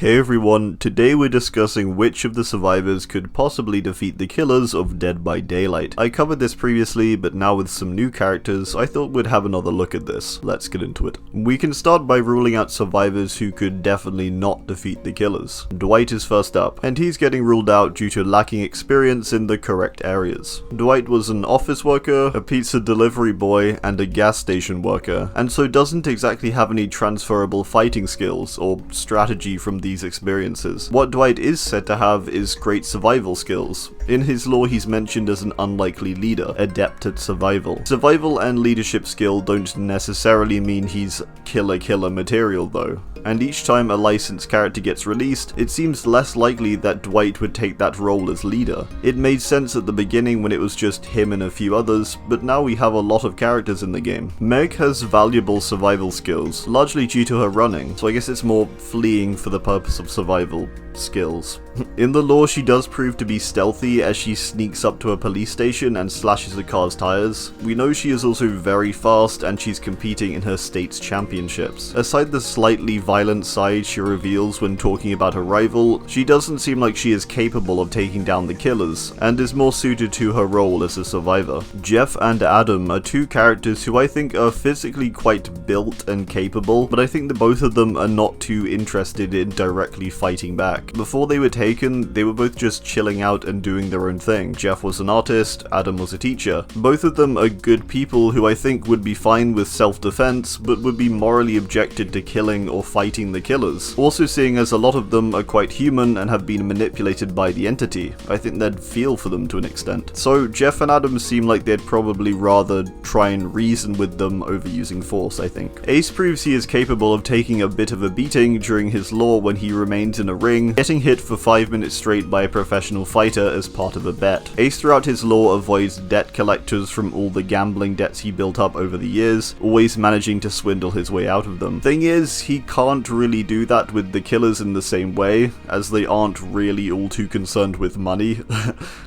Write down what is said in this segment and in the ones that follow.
Hey everyone, today we're discussing which of the survivors could possibly defeat the killers of Dead by Daylight. I covered this previously, but now with some new characters, I thought we'd have another look at this. Let's get into it. We can start by ruling out survivors who could definitely not defeat the killers. Dwight is first up, and he's getting ruled out due to lacking experience in the correct areas. Dwight was an office worker, a pizza delivery boy, and a gas station worker, and so doesn't exactly have any transferable fighting skills or strategy from these experiences. What Dwight is said to have is great survival skills. In his lore, he's mentioned as an unlikely leader, adept at survival. Survival and leadership skill don't necessarily mean he's killer material though. And each time a licensed character gets released, it seems less likely that Dwight would take that role as leader. It made sense at the beginning when it was just him and a few others, but now we have a lot of characters in the game. Meg has valuable survival skills, largely due to her running, so I guess it's more fleeing for the purpose of survival skills. In the lore, she does prove to be stealthy as she sneaks up to a police station and slashes a car's tires. We know she is also very fast and she's competing in her state's championships. Aside the slightly violent side she reveals when talking about her rival, she doesn't seem like she is capable of taking down the killers, and is more suited to her role as a survivor. Jeff and Adam are two characters who I think are physically quite built and capable, but I think that both of them are not too interested in directly fighting back. Before they were taken, they were both just chilling out and doing their own thing. Jeff was an artist, Adam was a teacher. Both of them are good people who I think would be fine with self-defense, but would be morally objected to killing or fighting the killers. Also, seeing as a lot of them are quite human and have been manipulated by the entity, I think they'd feel for them to an extent. So Jeff and Adam seem like they'd probably rather try and reason with them over using force, I think. Ace proves he is capable of taking a bit of a beating during his lore when he remains in a ring, getting hit for 5 minutes straight by a professional fighter as part of a bet. Ace throughout his lore avoids debt collectors from all the gambling debts he built up over the years, always managing to swindle his way out of them. Thing is, he can't really do that with the killers in the same way, as they aren't really all too concerned with money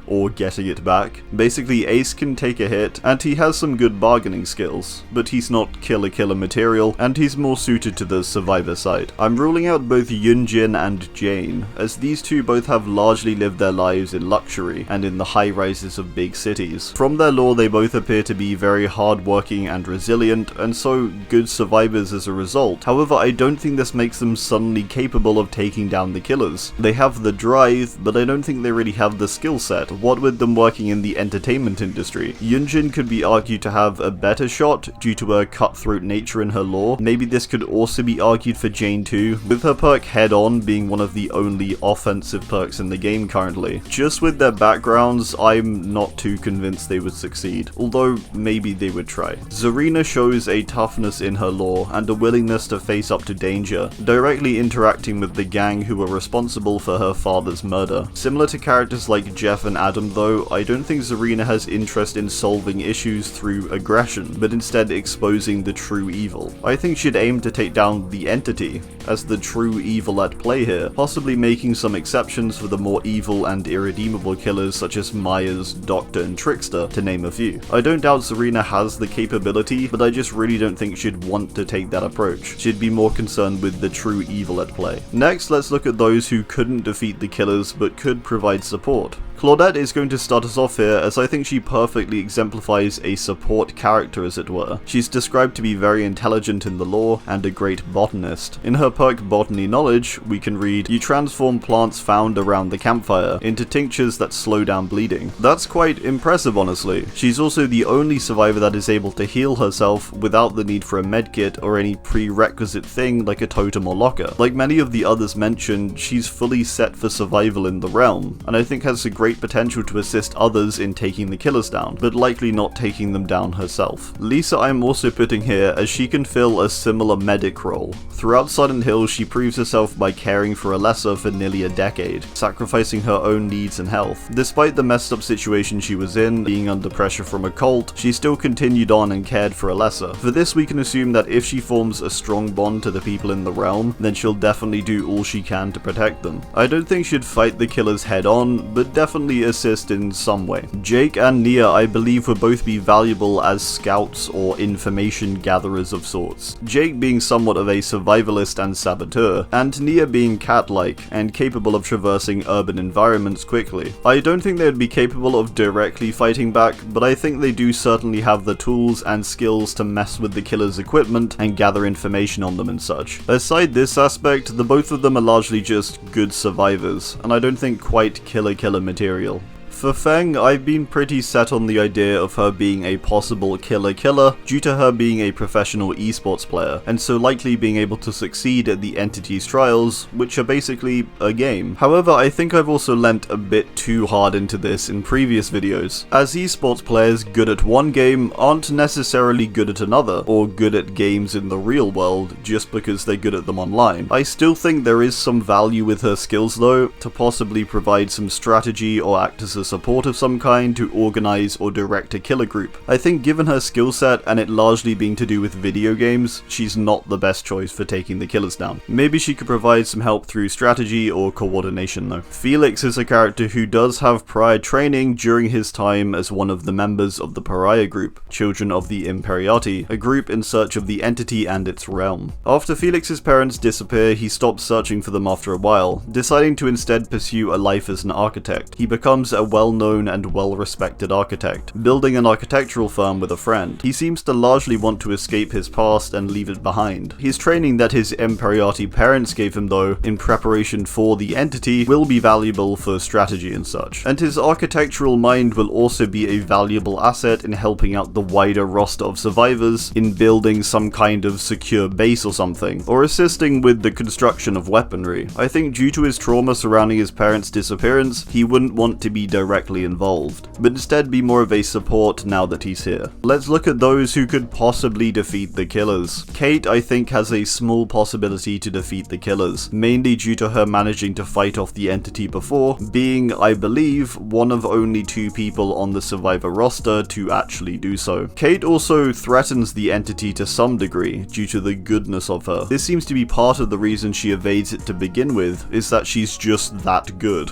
or getting it back. Basically, Ace can take a hit, and he has some good bargaining skills, but he's not killer material, and he's more suited to the survivor side. I'm ruling out both Yunjin and Jane, as these two both have largely lived their lives in luxury and in the high rises of big cities. From their lore, they both appear to be very hardworking and resilient, and so good survivors as a result. However, I don't think this makes them suddenly capable of taking down the killers. They have the drive, but I don't think they really have the skill set, what with them working in the entertainment industry. Yunjin could be argued to have a better shot due to her cutthroat nature in her lore. Maybe this could also be argued for Jane too, with her perk Head On being one of the only offensive perks in the game currently. Just with their backgrounds, I'm not too convinced they would succeed, although maybe they would try. Zarina shows a toughness in her lore and a willingness to face up to danger, directly interacting with the gang who were responsible for her father's murder. Similar to characters like Jeff and Adam though, I don't think Zarina has interest in solving issues through aggression, but instead exposing the true evil. I think she'd aim to take down the entity as the true evil at play here, possibly making some exceptions for the more evil and irredeemable killers such as Myers, Doctor, and Trickster, to name a few. I don't doubt Zarina has the capability, but I just really don't think she'd want to take that approach. She'd be more concerned with the true evil at play. Next, let's look at those who couldn't defeat the killers but could provide support. Claudette is going to start us off here, as I think she perfectly exemplifies a support character, as it were. She's described to be very intelligent in the lore and a great botanist. In her perk Botany Knowledge, we can read, "You transform plants found around the campfire into tinctures that slow down bleeding." That's quite impressive, honestly. She's also the only survivor that is able to heal herself without the need for a medkit or any prerequisite thing like a totem or locker. Like many of the others mentioned, she's fully set for survival in the realm, and I think has a great potential to assist others in taking the killers down, but likely not taking them down herself. Lisa I'm also putting here, as she can fill a similar medic role. Throughout Silent Hill, she proves herself by caring for Alessa for nearly a decade, sacrificing her own needs and health. Despite the messed up situation she was in, being under pressure from a cult, she still continued on and cared for Alessa. For this, we can assume that if she forms a strong bond to the people in the realm, then she'll definitely do all she can to protect them. I don't think she'd fight the killers head on, but definitely definitely assist in some way. Jake and Nia, I believe, would both be valuable as scouts or information gatherers of sorts. Jake being somewhat of a survivalist and saboteur, and Nia being cat-like and capable of traversing urban environments quickly. I don't think they would be capable of directly fighting back, but I think they do certainly have the tools and skills to mess with the killer's equipment and gather information on them and such. Aside this aspect, the both of them are largely just good survivors, and I don't think quite killer material. For Feng, I've been pretty set on the idea of her being a possible killer due to her being a professional esports player, and so likely being able to succeed at the entity's trials, which are basically a game. However, I think I've also lent a bit too hard into this in previous videos, as esports players good at one game aren't necessarily good at another, or good at games in the real world just because they're good at them online. I still think there is some value with her skills though, to possibly provide some strategy or act as a support of some kind to organize or direct a killer group. I think given her skill set and it largely being to do with video games, she's not the best choice for taking the killers down. Maybe she could provide some help through strategy or coordination though. Felix is a character who does have prior training during his time as one of the members of the Pariah group, Children of the Imperiati, a group in search of the entity and its realm. After Felix's parents disappear, he stops searching for them after a while, deciding to instead pursue a life as an architect. He becomes a well-known and well-respected architect, building an architectural firm with a friend. He seems to largely want to escape his past and leave it behind. His training that his Imperiati parents gave him though, in preparation for the entity, will be valuable for strategy and such. And his architectural mind will also be a valuable asset in helping out the wider roster of survivors in building some kind of secure base or something, or assisting with the construction of weaponry. I think due to his trauma surrounding his parents' disappearance, he wouldn't want to be directly involved, but instead be more of a support now that he's here. Let's look at those who could possibly defeat the killers. Kate, I think, has a small possibility to defeat the killers, mainly due to her managing to fight off the entity before, being, I believe, one of only 2 people on the survivor roster to actually do so. Kate also threatens the entity to some degree due to the goodness of her. This seems to be part of the reason she evades it to begin with, is that she's just that good.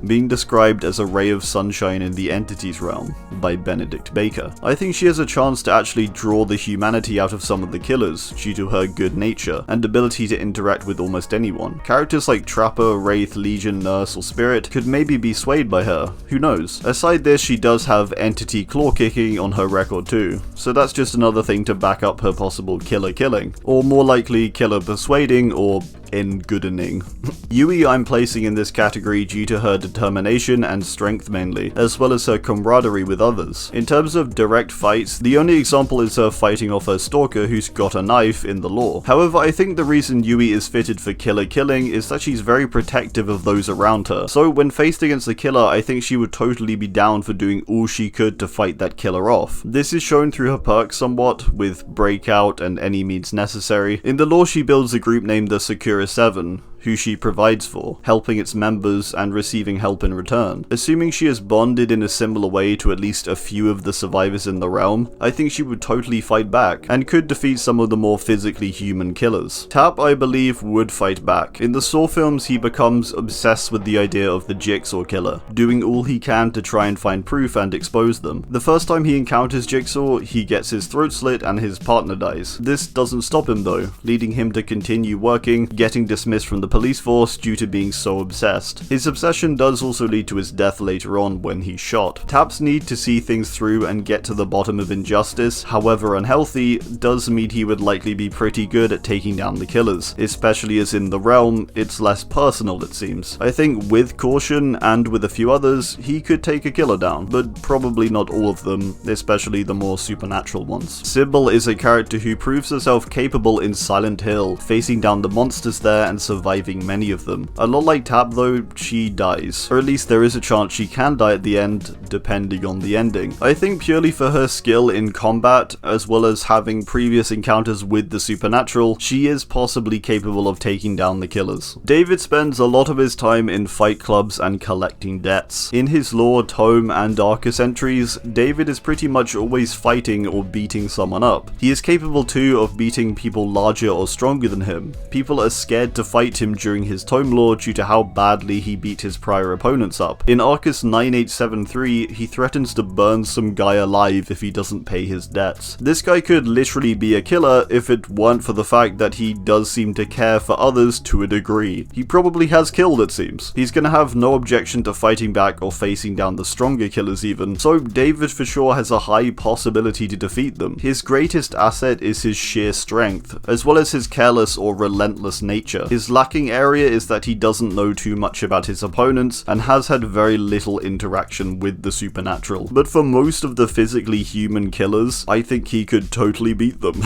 Being described as a ray of sunshine in the entity's realm by Benedict Baker. I think she has a chance to actually draw the humanity out of some of the killers due to her good nature and ability to interact with almost anyone. Characters like Trapper, Wraith, Legion, Nurse, or Spirit could maybe be swayed by her, who knows. Aside this, she does have entity claw kicking on her record too, so that's just another thing to back up her possible killer killing, or more likely killer persuading or in-goodening. Yui I'm placing in this category due to her determination and strength mainly, as well as her camaraderie with others. In terms of direct fights, the only example is her fighting off her stalker who's got a knife in the lore. However, I think the reason Yui is fitted for killer killing is that she's very protective of those around her, so when faced against the killer, I think she would totally be down for doing all she could to fight that killer off. This is shown through her perks somewhat, with Breakout and Any Means Necessary. In the lore, she builds a group named the Sakura 7, who she provides for, helping its members and receiving help in return. Assuming she is bonded in a similar way to at least a few of the survivors in the realm, I think she would totally fight back, and could defeat some of the more physically human killers. Tap, I believe, would fight back. In the Saw films, he becomes obsessed with the idea of the Jigsaw killer, doing all he can to try and find proof and expose them. The first time he encounters Jigsaw, he gets his throat slit and his partner dies. This doesn't stop him though, leading him to continue working, getting dismissed from the police force due to being so obsessed. His obsession does also lead to his death later on when he's shot. Tap's need to see things through and get to the bottom of injustice, however unhealthy, does mean he would likely be pretty good at taking down the killers, especially as in the realm, it's less personal it seems. I think with caution and with a few others, he could take a killer down, but probably not all of them, especially the more supernatural ones. Sybil is a character who proves herself capable in Silent Hill, facing down the monsters there and surviving many of them. A lot like Tap though, she dies, or at least there is a chance she can die at the end, depending on the ending. I think purely for her skill in combat, as well as having previous encounters with the supernatural, she is possibly capable of taking down the killers. David spends a lot of his time in fight clubs and collecting debts. In his lore, tome, and Arcus entries, David is pretty much always fighting or beating someone up. He is capable too of beating people larger or stronger than him. People are scared to fight him him during his tome lore due to how badly he beat his prior opponents up. In Arcus 9873, he threatens to burn some guy alive if he doesn't pay his debts. This guy could literally be a killer if it weren't for the fact that he does seem to care for others to a degree. He probably has killed, it seems. He's gonna have no objection to fighting back or facing down the stronger killers even, so David for sure has a high possibility to defeat them. His greatest asset is his sheer strength, as well as his careless or relentless nature. His lacking area is that he doesn't know too much about his opponents and has had very little interaction with the supernatural. But for most of the physically human killers, I think he could totally beat them.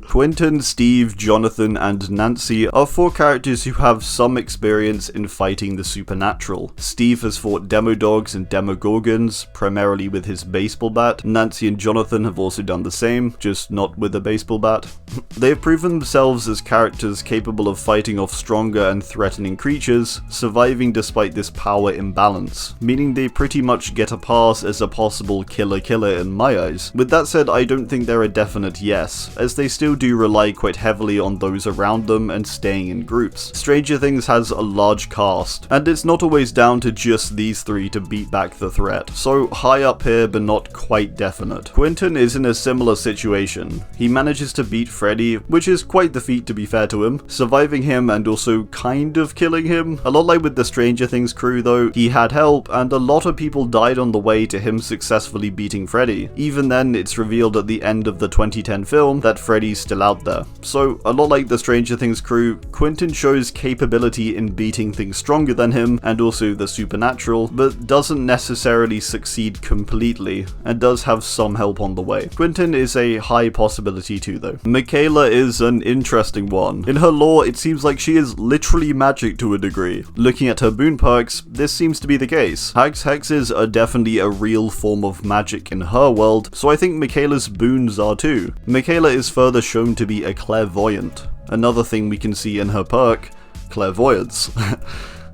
Quentin, Steve, Jonathan, and Nancy are 4 characters who have some experience in fighting the supernatural. Steve has fought Demodogs and Demogorgons, primarily with his baseball bat. Nancy and Jonathan have also done the same, just not with a baseball bat. They have proven themselves as characters capable of fighting off stronger and threatening creatures, surviving despite this power imbalance, meaning they pretty much get a pass as a possible killer in my eyes. With that said, I don't think they're a definite yes, as they still do rely quite heavily on those around them and staying in groups. Stranger Things has a large cast, and it's not always down to just these 3 to beat back the threat, so high up here but not quite definite. Quentin is in a similar situation. He manages to beat Freddy, which is quite the feat to be fair to him, surviving him and also kind of killing him. A lot like with the Stranger Things crew though, he had help and a lot of people died on the way to him successfully beating Freddy. Even then, it's revealed at the end of the 2010 film that Freddy's still out there. So a lot like the Stranger Things crew, Quentin shows capability in beating things stronger than him and also the supernatural, but doesn't necessarily succeed completely and does have some help on the way. Quentin is a high possibility too though. Mikaela is an interesting one. In her lore, it seems like she is literally magic to a degree. Looking at her Boon perks, this seems to be the case. Hag's hexes are definitely a real form of magic in her world, so I think Mikaela's boons are too. Mikaela is further shown to be a clairvoyant. Another thing we can see in her perk, clairvoyance.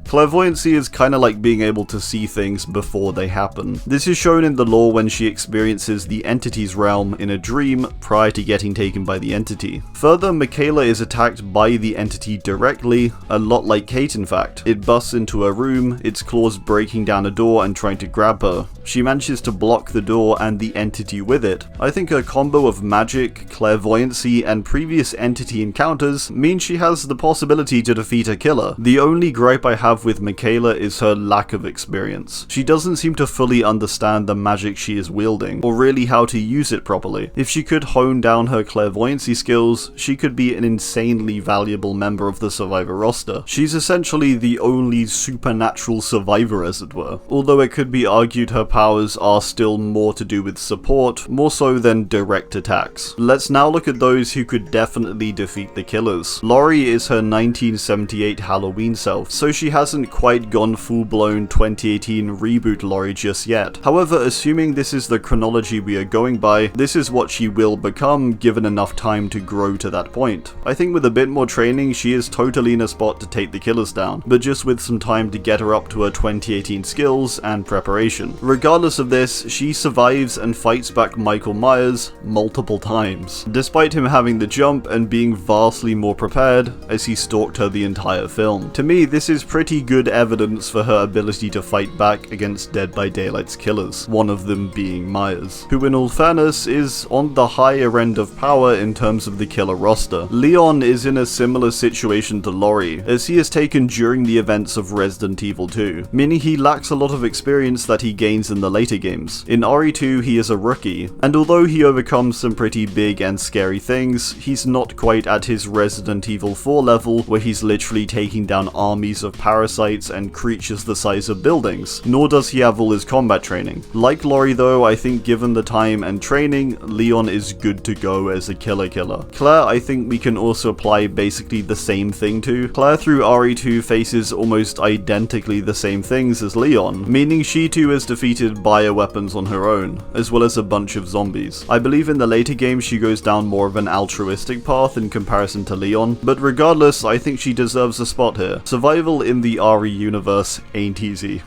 Clairvoyancy is kinda like being able to see things before they happen. This is shown in the lore when she experiences the entity's realm in a dream prior to getting taken by the entity. Further, Mikaela is attacked by the entity directly, a lot like Kate in fact. It busts into a room, its claws breaking down a door and trying to grab her. She manages to block the door and the entity with it. I think a combo of magic, clairvoyancy, and previous entity encounters means she has the possibility to defeat a killer. The only gripe I have with Mikaela is her lack of experience. She doesn't seem to fully understand the magic she is wielding, or really how to use it properly. If she could hone down her clairvoyancy skills, she could be an insanely valuable member of the survivor roster. She's essentially the only supernatural survivor, as it were, although it could be argued her powers are still more to do with support, more so than direct attacks. Let's now look at those who could definitely defeat the killers. Laurie is her 1978 Halloween self, so she hasn't quite gone full-blown 2018 reboot Laurie just yet. However, assuming this is the chronology we are going by, this is what she will become given enough time to grow to that point. I think with a bit more training, she is totally in a spot to take the killers down, but just with some time to get her up to her 2018 skills and preparation. Regardless of this, she survives and fights back Michael Myers multiple times, despite him having the jump and being vastly more prepared as he stalked her the entire film. To me, this is pretty good evidence for her ability to fight back against Dead by Daylight's killers, one of them being Myers, who in all fairness is on the higher end of power in terms of the killer roster. Leon is in a similar situation to Laurie, as he is taken during the events of Resident Evil 2, meaning he lacks a lot of experience that he gains in the later games. In RE2 he is a rookie, and although he overcomes some pretty big and scary things, he's not quite at his Resident Evil 4 level where he's literally taking down armies of parasites and creatures the size of buildings, nor does he have all his combat training. Like Laurie though, I think given the time and training, Leon is good to go as a killer. Claire, I think we can also apply basically the same thing to. Claire through RE2 faces almost identically the same things as Leon, meaning she too has defeated bioweapons on her own, as well as a bunch of zombies. I believe in the later games she goes down more of an altruistic path in comparison to Leon, but regardless, I think she deserves a spot here. Survival in the RE universe ain't easy.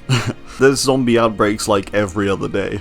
There's zombie outbreaks like every other day.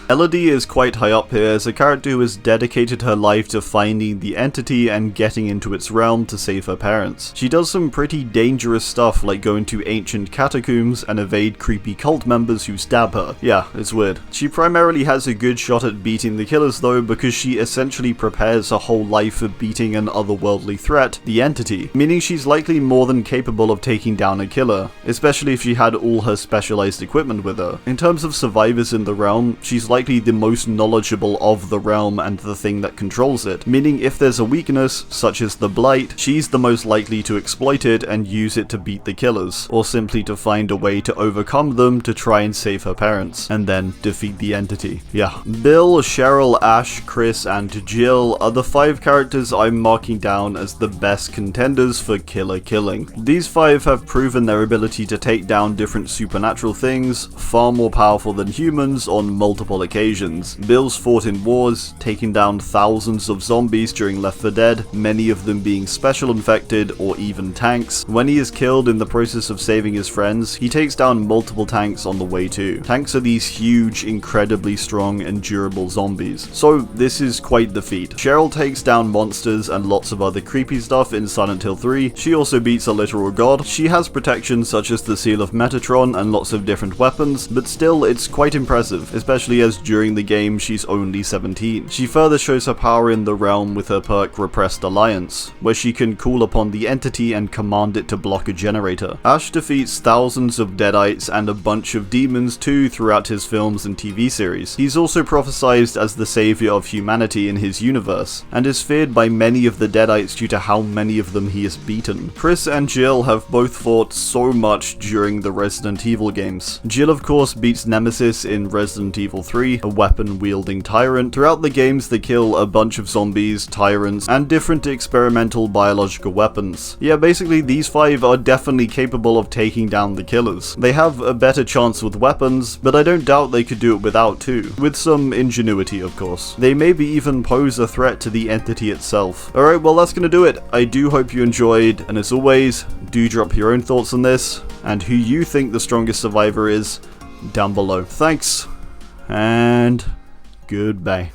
Elodie is quite high up here as a character who has dedicated her life to finding the entity and getting into its realm to save her parents. She does some pretty dangerous stuff like going to ancient catacombs and evade creepy cult members who stab her. Yeah, it's weird. She primarily has a good shot at beating the killers though, because she essentially prepares her whole life for beating an otherworldly threat, the entity, meaning she's likely more than capable of taking down a killer, especially if she had all her specialized equipment with her. In terms of survivors in the realm, she's likely the most knowledgeable of the realm and the thing that controls it, meaning if there's a weakness, such as the blight, she's the most likely to exploit it and use it to beat the killers, or simply to find a way to overcome them to try and save her parents, and then defeat the entity. Yeah. Bill, Cheryl, Ash, Chris, and Jill are the 5 characters I'm marking down as the best contenders for killer killing. These 5 have proven their ability to take down different supernatural things, far more powerful than humans, on multiple occasions. Bill's fought in wars, taking down thousands of zombies during Left 4 Dead, many of them being special infected or even tanks. When he is killed in the process of saving his friends, he takes down multiple tanks on the way too. Tanks are these huge, incredibly strong and durable zombies, so this is quite the feat. Cheryl takes down monsters and lots of other creepy stuff in Silent Hill 3. She also beats a literal god. She has protection such as the Seal of Metatron and lots of different weapons, but still it's quite impressive, especially as during the game she's only 17. She further shows her power in the realm with her perk Repressed Alliance, where she can call upon the entity and command it to block a generator. Ash defeats thousands of deadites and a bunch of demons too throughout his films and TV series. He's also prophesized as the savior of humanity in his universe, and is feared by many of the deadites due to how many of them he has beaten. Chris and Jill have both fought so much during the Resident Evil games. Jill of course beats Nemesis in Resident Evil 3, a weapon-wielding tyrant. Throughout the games they kill a bunch of zombies, tyrants, and different experimental biological weapons. Yeah, basically these 5 are definitely capable of taking down the killers. They have a better chance with weapons, but I don't doubt they could do it without too, with some ingenuity of course. They maybe even pose a threat to the entity itself. Alright, well that's gonna do it. I do hope you enjoyed, and as always, do drop your own thoughts on this, and who you think the strongest survivor is, down below. Thanks, and goodbye.